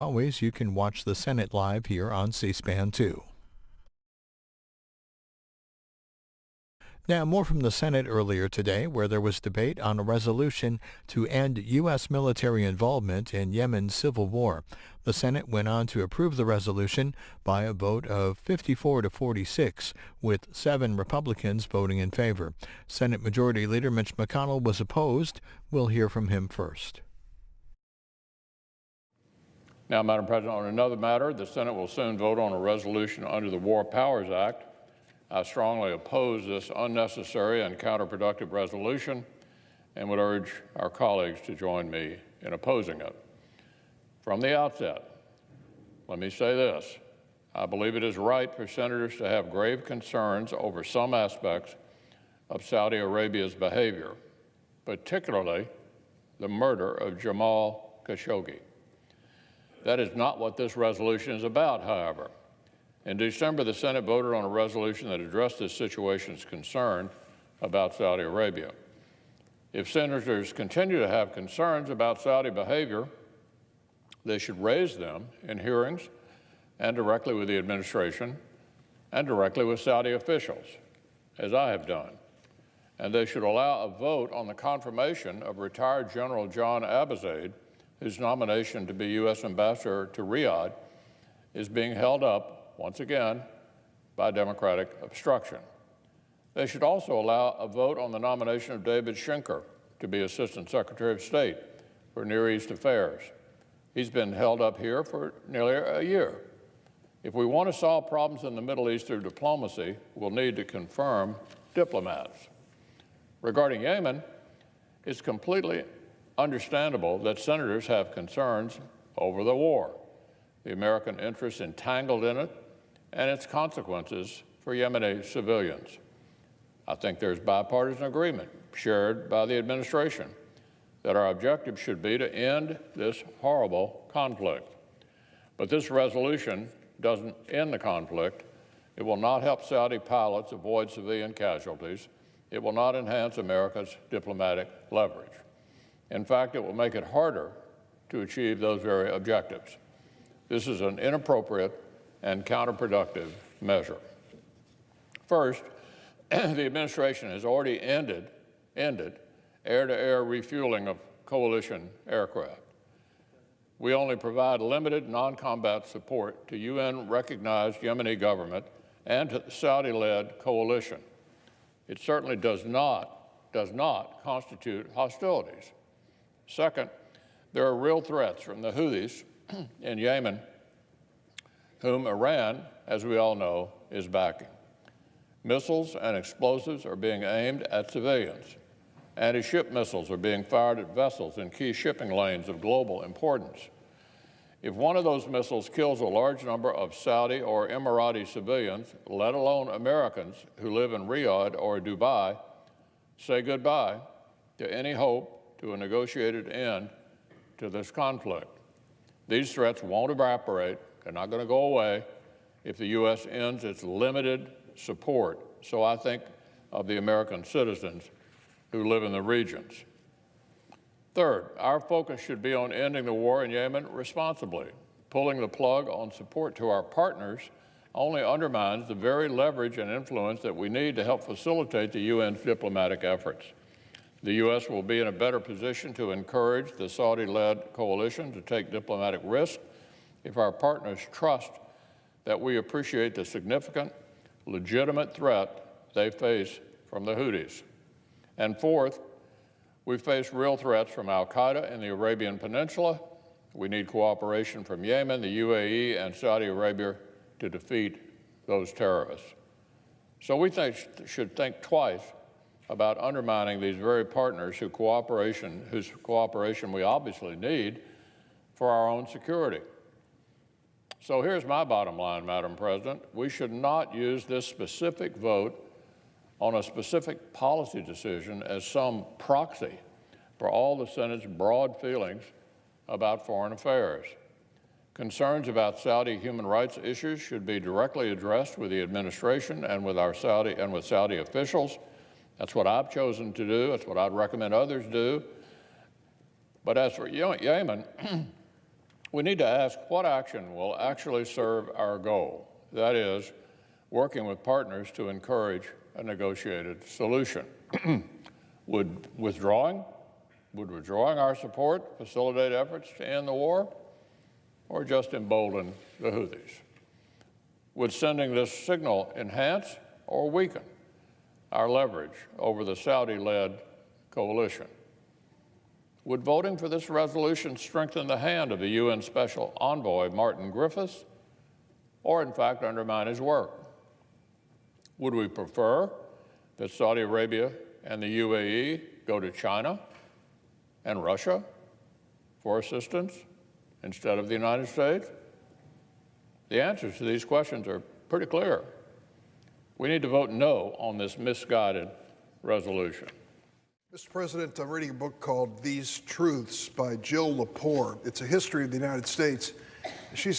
Always, you can watch the Senate live here on C-SPAN 2. Now, more from the Senate earlier today, where there was debate on a resolution to end U.S. military involvement in Yemen's civil war. The Senate went on to approve the resolution by a vote of 54 to 46, with 7 Republicans voting in favor. Senate Majority Leader Mitch McConnell was opposed. We'll hear from him first. Now, Madam President, on another matter, the Senate will soon vote on a resolution under the War Powers Act. I strongly oppose this unnecessary and counterproductive resolution and would urge our colleagues to join me in opposing it. From the outset, let me say this. I believe it is right for senators to have grave concerns over some aspects of Saudi Arabia's behavior, particularly the murder of Jamal Khashoggi. That is not what this resolution is about, however. In December, the Senate voted on a resolution that addressed this situation's concern about Saudi Arabia. If senators continue to have concerns about Saudi behavior, they should raise them in hearings and directly with the administration and directly with Saudi officials, as I have done. And they should allow a vote on the confirmation of retired General John Abizaid, whose nomination to be U.S. ambassador to Riyadh is being held up once again, by Democratic obstruction. They should also allow a vote on the nomination of David Schenker to be Assistant Secretary of State for Near East Affairs. He's been held up here for nearly a year. If we want to solve problems in the Middle East through diplomacy, we'll need to confirm diplomats. Regarding Yemen, it's completely understandable that senators have concerns over the war, the American interests entangled in it, and its consequences for Yemeni civilians. I think there's bipartisan agreement shared by the administration that our objective should be to end this horrible conflict. But this resolution doesn't end the conflict. It will not help Saudi pilots avoid civilian casualties. It will not enhance America's diplomatic leverage. In fact, it will make it harder to achieve those very objectives. This is an inappropriate and counterproductive measure. First, the administration has already ended air-to-air refueling of coalition aircraft. We only provide limited non-combat support to UN-recognized Yemeni government and to the Saudi-led coalition. It certainly does not constitute hostilities. Second, there are real threats from the Houthis in Yemen, whom Iran, as we all know, is backing. Missiles and explosives are being aimed at civilians. Anti-ship missiles are being fired at vessels in key shipping lanes of global importance. If one of those missiles kills a large number of Saudi or Emirati civilians, let alone Americans who live in Riyadh or Dubai, say goodbye to any hope to a negotiated end to this conflict. These threats won't evaporate. They're not going to go away if the U.S. ends its limited support. So I think of the American citizens who live in the regions. Third, our focus should be on ending the war in Yemen responsibly. Pulling the plug on support to our partners only undermines the very leverage and influence that we need to help facilitate the UN's diplomatic efforts. The U.S. will be in a better position to encourage the Saudi-led coalition to take diplomatic risks if our partners trust that we appreciate the significant, legitimate threat they face from the Houthis. And fourth, we face real threats from al-Qaeda in the Arabian Peninsula. We need cooperation from Yemen, the UAE, and Saudi Arabia to defeat those terrorists. So we should think twice about undermining these very partners whose cooperation we obviously need for our own security. So here's my bottom line, Madam President. We should not use this specific vote on a specific policy decision as some proxy for all the Senate's broad feelings about foreign affairs. Concerns about Saudi human rights issues should be directly addressed with the administration and with Saudi officials. That's what I've chosen to do. That's what I'd recommend others do. But as for Yemen, We need to ask what action will actually serve our goal, that is, working with partners to encourage a negotiated solution. Would withdrawing our support facilitate efforts to end the war, or just embolden the Houthis? Would sending this signal enhance or weaken our leverage over the Saudi-led coalition? Would voting for this resolution strengthen the hand of the UN Special Envoy, Martin Griffiths, or in fact undermine his work? Would we prefer that Saudi Arabia and the UAE go to China and Russia for assistance instead of the United States? The answers to these questions are pretty clear. We need to vote no on this misguided resolution. Mr. President, I'm reading a book called These Truths by Jill Lepore. It's a history of the United States. She